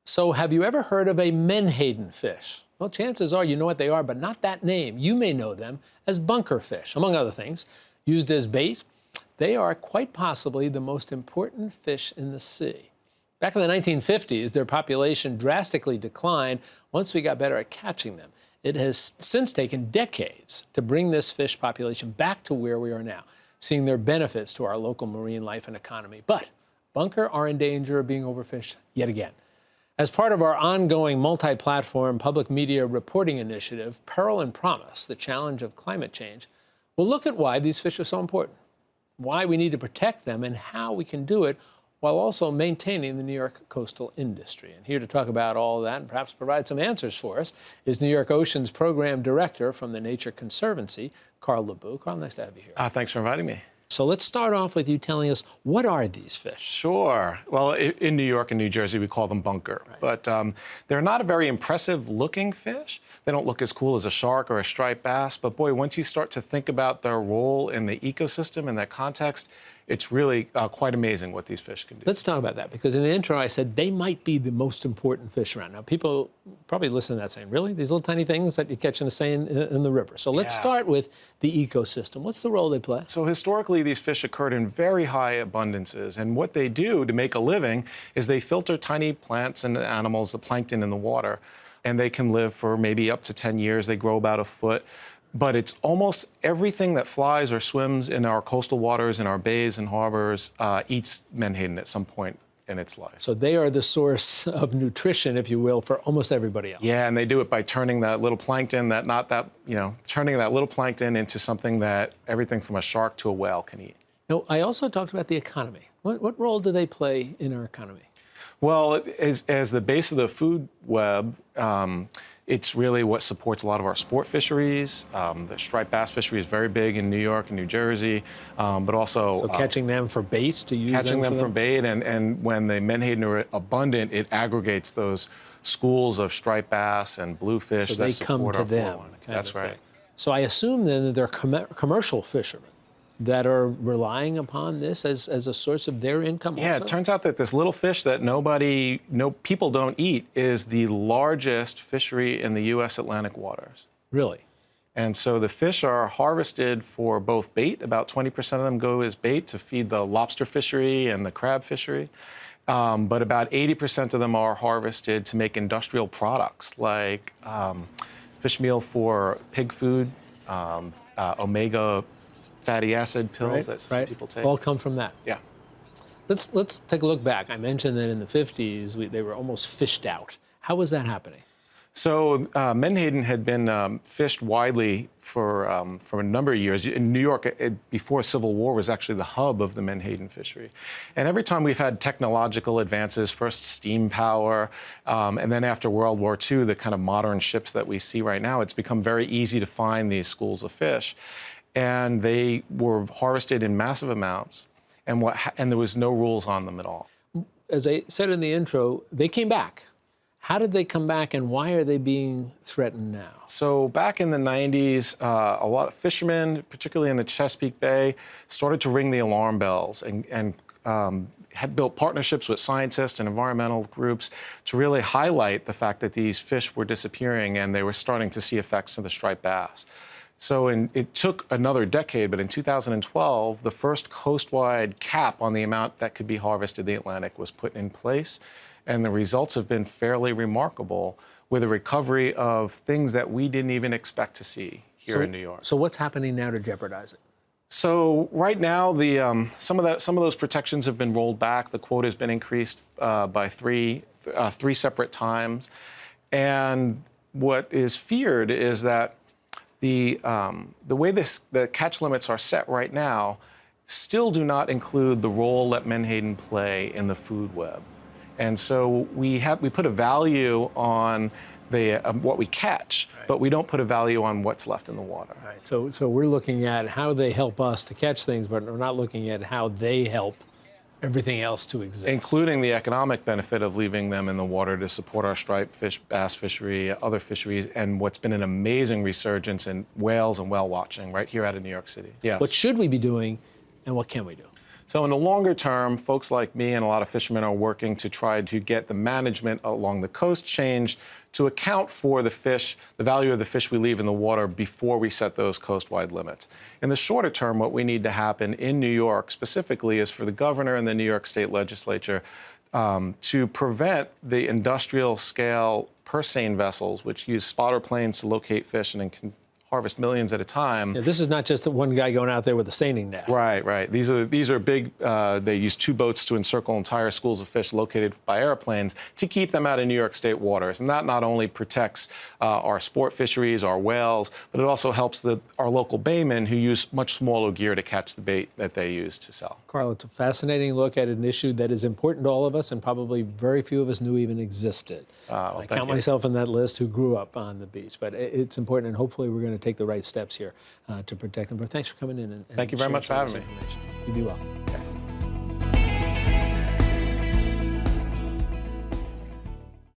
So have you ever heard of a menhaden fish? Well, chances are you know what they are, but not that name. You may know them as bunker fish, among other things. Used as bait, they are quite possibly the most important fish in the sea. Back in the 1950s, their population drastically declined once we got better at catching them. It has since taken decades to bring this fish population back to where we are now, seeing their benefits to our local marine life and economy. But bunker are in danger of being overfished yet again. As part of our ongoing multi-platform public media reporting initiative, Peril and Promise, the challenge of climate change, we'll look at why these fish are so important, why we need to protect them, and how we can do it while also maintaining the New York coastal industry. And here to talk about all that and perhaps provide some answers for us is New York Ocean's Program Director from the Nature Conservancy, Carl LeBoeuf. Carl, nice to have you here. Thanks for inviting me. So let's start off with you telling us, what are these fish? Sure. Well, in New York and New Jersey, we call them bunker. Right. But they're not a very impressive looking fish. They don't look as cool as a shark or a striped bass. But boy, once you start to think about their role in the ecosystem, in that context, it's really quite amazing what these fish can do. Let's talk about that, because in the intro I said they might be the most important fish around. Now, people probably listen to that saying, really? These little tiny things that you catch in the river. So let's start with the ecosystem. What's the role they play? So historically, these fish occurred in very high abundances. And what they do to make a living is they filter tiny plants and animals, the plankton in the water. And they can live for maybe up to 10 years. They grow about a foot. But it's almost everything that flies or swims in our coastal waters, in our bays and harbors, eats menhaden at some point in its life. So they are the source of nutrition, if you will, for almost everybody else. Yeah, and they do it by turning that little plankton, turning that little plankton into something that everything from a shark to a whale can eat. Now, I also talked about the economy. What role do they play in our economy? Well, as the base of the food web, it's really what supports a lot of our sport fisheries. The striped bass fishery is very big in New York and New Jersey, but also... So catching them for bait to use catching them for bait, and when the menhaden are abundant, it aggregates those schools of striped bass and bluefish that support our them. That's right. So I assume then that they're commercial fishermen that are relying upon this as a source of their income also? Yeah, it turns out that this little fish that people don't eat is the largest fishery in the U.S. Atlantic waters. Really? And so the fish are harvested for both bait. About 20% of them go as bait to feed the lobster fishery and the crab fishery. But about 80% of them are harvested to make industrial products like fish meal for pig food, omega fatty acid pills that some people take. All come from that. Yeah. Let's take a look back. I mentioned that in the 50s, they were almost fished out. How was that happening? So menhaden had been fished widely for a number of years. In New York, before Civil War, was actually the hub of the menhaden fishery. And every time we've had technological advances, first steam power, and then after World War II, the kind of modern ships that we see right now, it's become very easy to find these schools of fish. And they were harvested in massive amounts, and there was no rules on them at all. As I said in the intro, they came back. How did they come back, and why are they being threatened now? So back in the 90s, a lot of fishermen, particularly in the Chesapeake Bay, started to ring the alarm bells and had built partnerships with scientists and environmental groups to really highlight the fact that these fish were disappearing, and they were starting to see effects of the striped bass. So it took another decade, but in 2012, the first coast-wide cap on the amount that could be harvested in the Atlantic was put in place, and the results have been fairly remarkable, with a recovery of things that we didn't even expect to see here in New York. So what's happening now to jeopardize it? So right now, some of those protections have been rolled back. The quota has been increased by three separate times, and what is feared is that the way the catch limits are set right now still do not include the role that menhaden play in the food web. And so we put a value on what we catch, but we don't put a value on what's left in the water. Right. So we're looking at how they help us to catch things, but we're not looking at how they help everything else to exist. Including the economic benefit of leaving them in the water to support our striped bass fishery, other fisheries, and what's been an amazing resurgence in whales and whale watching right here out of New York City. Yes. What should we be doing, and what can we do? So in the longer term, folks like me and a lot of fishermen are working to try to get the management along the coast changed to account for the fish, the value of the fish we leave in the water before we set those coast-wide limits. In the shorter term, what we need to happen in New York specifically is for the governor and the New York State Legislature to prevent the industrial scale purse seine vessels, which use spotter planes to locate fish and can harvest millions at a time. Yeah, this is not just the one guy going out there with a seining net. Right, right. These are big. They use 2 boats to encircle entire schools of fish located by airplanes to keep them out of New York State waters. And that not only protects our sport fisheries, our whales, but it also helps our local baymen who use much smaller gear to catch the bait that they use to sell. Carl, it's a fascinating look at an issue that is important to all of us and probably very few of us knew even existed. Well, I count myself in that list who grew up on the beach, but it's important, and hopefully we're going to take the right steps here to protect them. But thanks for coming in and Thank you very much for having me. You be well.